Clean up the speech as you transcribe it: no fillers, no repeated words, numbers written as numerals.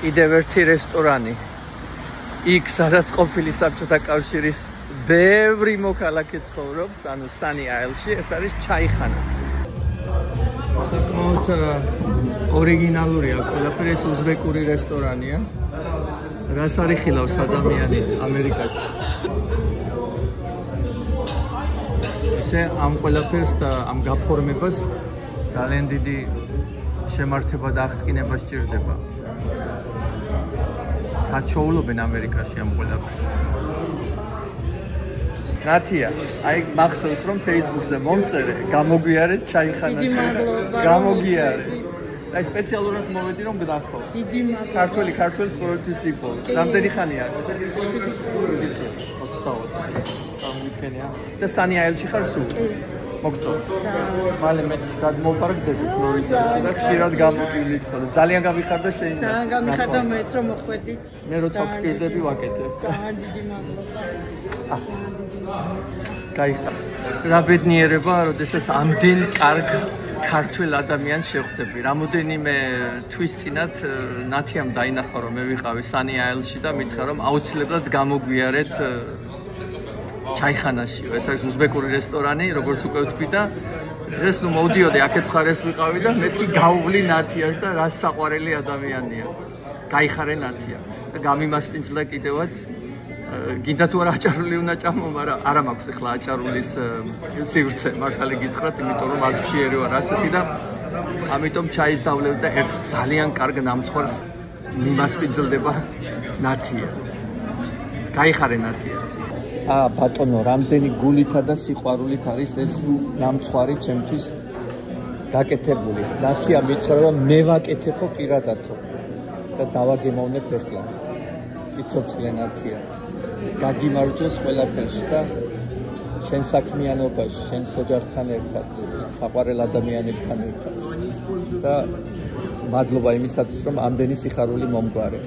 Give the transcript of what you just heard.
კიდევ ერთი რესტორანი. იქ სადაც ყოფილი საბჭოთა კავშირის ბევრი მოქალაქე ცხოვრობს, ანუ Sunny Isle-ში, ეს არის ჩაიხანა. საკმაოდ ორიგინალურია ყველაფერი, ეს უზბეკური რესტორანია. რას არიხილავს ადამიანი ამერიკაში? ესე ამ ყველაფერს და ამ გაფორმებას ძალიან დიდი შემართება და აღტკინება სჭირდება. საჩოულობენ ამერიკაში ამ ყველაფერს. ნათია, აი მახსოვს რომ Facebook-ზე მომწერე, გამოგვიარეთ ჩაიხანაში. გამოგიარე. აი სპეციალურად მოვედი რომ გდახო. დიდი მადლობა. ქართველის პროექტის იყო. რამდენი ხანია? 24. და Sunny Isle-ში ხარ სულ? მოგწონს. მალე მეც გადმოვფარგდები ფლორიდაში და ხშირად გამოდივლით ხოლმე. ძალიან გამიხარდა შენ. ძალიან გამიხარდა მეც რომ მოხვედით. მე როცა ვფიქრდები ვაკეთებ. ძალიან დიდი მადლობა. გაიხარ. რა ბედნიერება, როდესაც ამდენ კარგ ქართველ ადამიანს შეხვდები. რამოდენიმე თვის წინათ ნათიამ დაინახა რომ მე ვიყავი Sunny Isle-ში და მითხრა რომ აუცილებლად გამოგვიარეთ ჩაიხანაში. ეს არის უზბეკური რესტორანი, როგორც უკვე ვთქვი და დღეს ნუ მოვდიოდი აქეთ მხარეს ვიყავი და მეთქი გავვლი ნათიას და რა საყვარელი ადამიანია. გაიხარე ნათია და გამიმასპინძლა კიდევაც გინდა თუ არა აჭარული უნდა ჭამო, მაგრამ არა მაქვს ახლა აჭარულის სივრცე, მართალი გითხრათ, იმიტომ რომ არ ვშიერი ვარ ასეთი და ამიტომ ჩაის დავლევ და ერთ ძალიან კარგ ნამცხვარს მიმასპინძლდება ნათია. გაიხარე ნათია. ბატონო, რამდენი გულითა და სიყვარულით არის ეს ნამცხვარი ჩემთვის დაკეთებული. ნათია მითხრა რომ მე ვაკეთებო პირადადო და დავაგემოვნებ ახლა. იცოცხლე ნათია. გაგიმარჯოს ყველაფერში და შენ საქმიანობაში, შენ ოჯახთან ერთად, საყვარელ ადამიანებთან ერთად. და მადლობა იმისათვის, რომ ამდენი სიხარული მომგვარე.